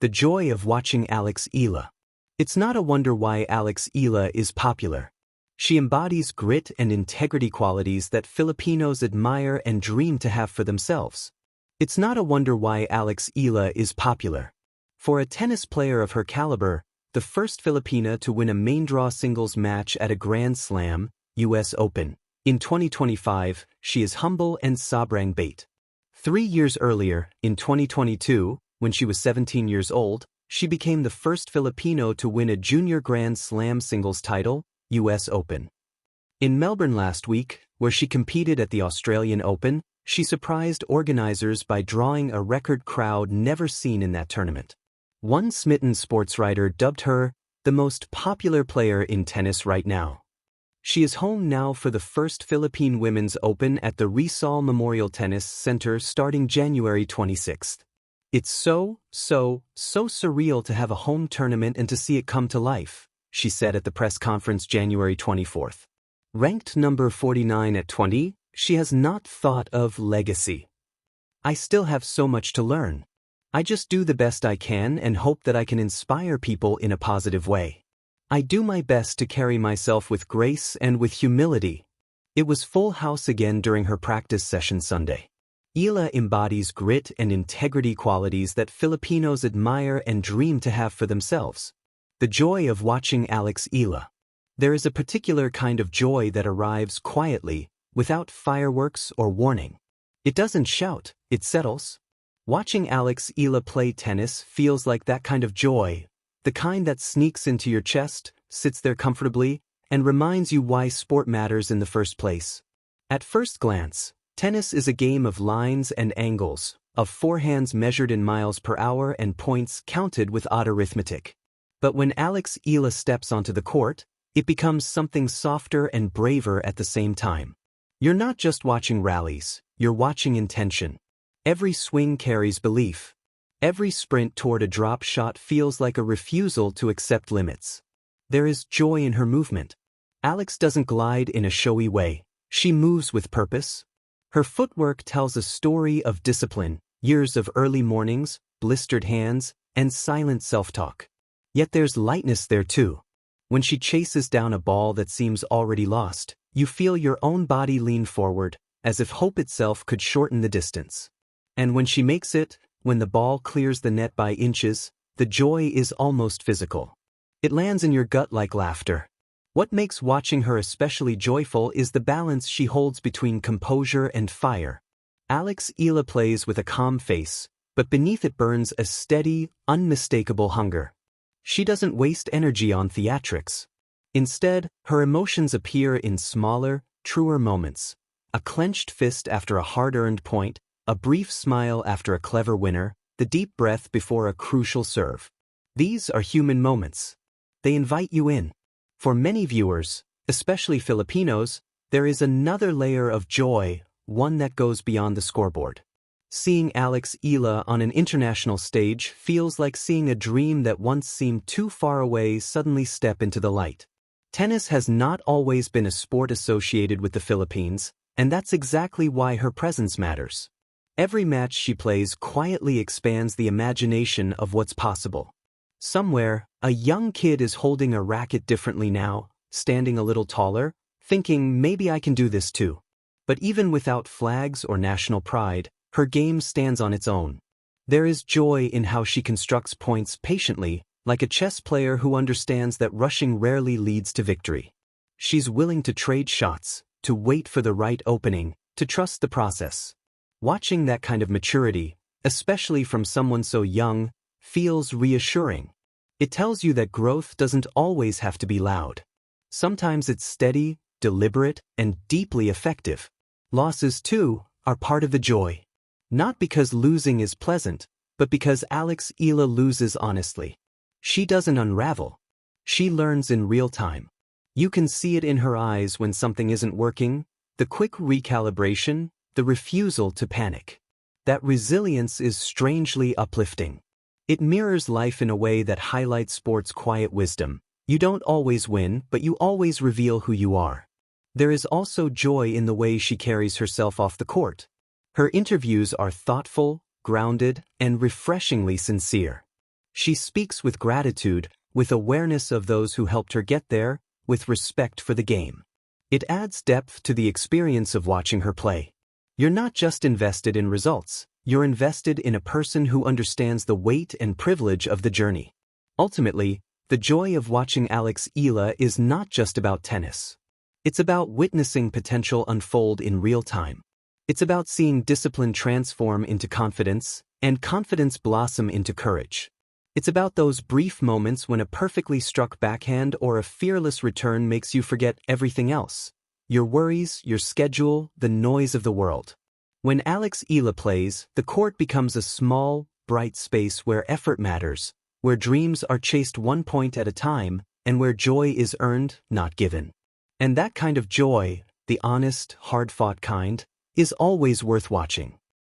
The joy of watching Eala. It's not a wonder why Eala is popular. She embodies grit and integrity qualities that Filipinos admire and dream to have for themselves. It's not a wonder why Eala is popular. For a tennis player of her caliber, the first Filipina to win a main draw singles match at a Grand Slam, US Open, in 2025, she is humble and sobrang bait. 3 years earlier, in 2022, when she was 17 years old, she became the first Filipino to win a junior Grand Slam singles title, US Open. In Melbourne last week, where she competed at the Australian Open, she surprised organizers by drawing a record crowd never seen in that tournament. One smitten sportswriter dubbed her the most popular player in tennis right now. She is home now for the first Philippine Women's Open at the Rizal Memorial Tennis Center starting January 26. It's so surreal to have a home tournament and to see it come to life, she said at the press conference January 24. Ranked number 49 at 20, she has not thought of legacy. I still have so much to learn. I just do the best I can and hope that I can inspire people in a positive way. I do my best to carry myself with grace and with humility. It was full house again during her practice session Sunday. Eala embodies grit and integrity qualities that Filipinos admire and dream to have for themselves. The joy of watching Eala. There is a particular kind of joy that arrives quietly, without fireworks or warning. It doesn't shout, it settles. Watching Eala play tennis feels like that kind of joy. The kind that sneaks into your chest, sits there comfortably, and reminds you why sport matters in the first place. At first glance, tennis is a game of lines and angles, of forehands measured in miles per hour and points counted with odd arithmetic. But when Eala steps onto the court, it becomes something softer and braver at the same time. You're not just watching rallies, you're watching intention. Every swing carries belief. Every sprint toward a drop shot feels like a refusal to accept limits. There is joy in her movement. Alex doesn't glide in a showy way. She moves with purpose. Her footwork tells a story of discipline, years of early mornings, blistered hands, and silent self-talk. Yet there's lightness there too. When she chases down a ball that seems already lost, you feel your own body lean forward, as if hope itself could shorten the distance. And when she makes it, when the ball clears the net by inches, the joy is almost physical. It lands in your gut like laughter. What makes watching her especially joyful is the balance she holds between composure and fire. Eala plays with a calm face, but beneath it burns a steady, unmistakable hunger. She doesn't waste energy on theatrics. Instead, her emotions appear in smaller, truer moments. A clenched fist after a hard-earned point, a brief smile after a clever winner, the deep breath before a crucial serve. These are human moments. They invite you in. For many viewers, especially Filipinos, there is another layer of joy, one that goes beyond the scoreboard. Seeing Eala on an international stage feels like seeing a dream that once seemed too far away suddenly step into the light. Tennis has not always been a sport associated with the Philippines, and that's exactly why her presence matters. Every match she plays quietly expands the imagination of what's possible. Somewhere, a young kid is holding a racket differently now, standing a little taller, thinking maybe I can do this too. But even without flags or national pride, her game stands on its own. There is joy in how she constructs points patiently, like a chess player who understands that rushing rarely leads to victory. She's willing to trade shots, to wait for the right opening, to trust the process. Watching that kind of maturity, especially from someone so young, feels reassuring. It tells you that growth doesn't always have to be loud. Sometimes it's steady, deliberate, and deeply effective. Losses, too, are part of the joy. Not because losing is pleasant, but because Eala loses honestly. She doesn't unravel. She learns in real time. You can see it in her eyes when something isn't working, the quick recalibration, the refusal to panic. That resilience is strangely uplifting. It mirrors life in a way that highlights sport's quiet wisdom. You don't always win, but you always reveal who you are. There is also joy in the way she carries herself off the court. Her interviews are thoughtful, grounded, and refreshingly sincere. She speaks with gratitude, with awareness of those who helped her get there, with respect for the game. It adds depth to the experience of watching her play. You're not just invested in results, you're invested in a person who understands the weight and privilege of the journey. Ultimately, the joy of watching Alex Eala is not just about tennis. It's about witnessing potential unfold in real time. It's about seeing discipline transform into confidence, and confidence blossom into courage. It's about those brief moments when a perfectly struck backhand or a fearless return makes you forget everything else. Your worries, your schedule, the noise of the world. When Alex Eala plays, the court becomes a small, bright space where effort matters, where dreams are chased one point at a time, and where joy is earned, not given. And that kind of joy, the honest, hard-fought kind, is always worth watching.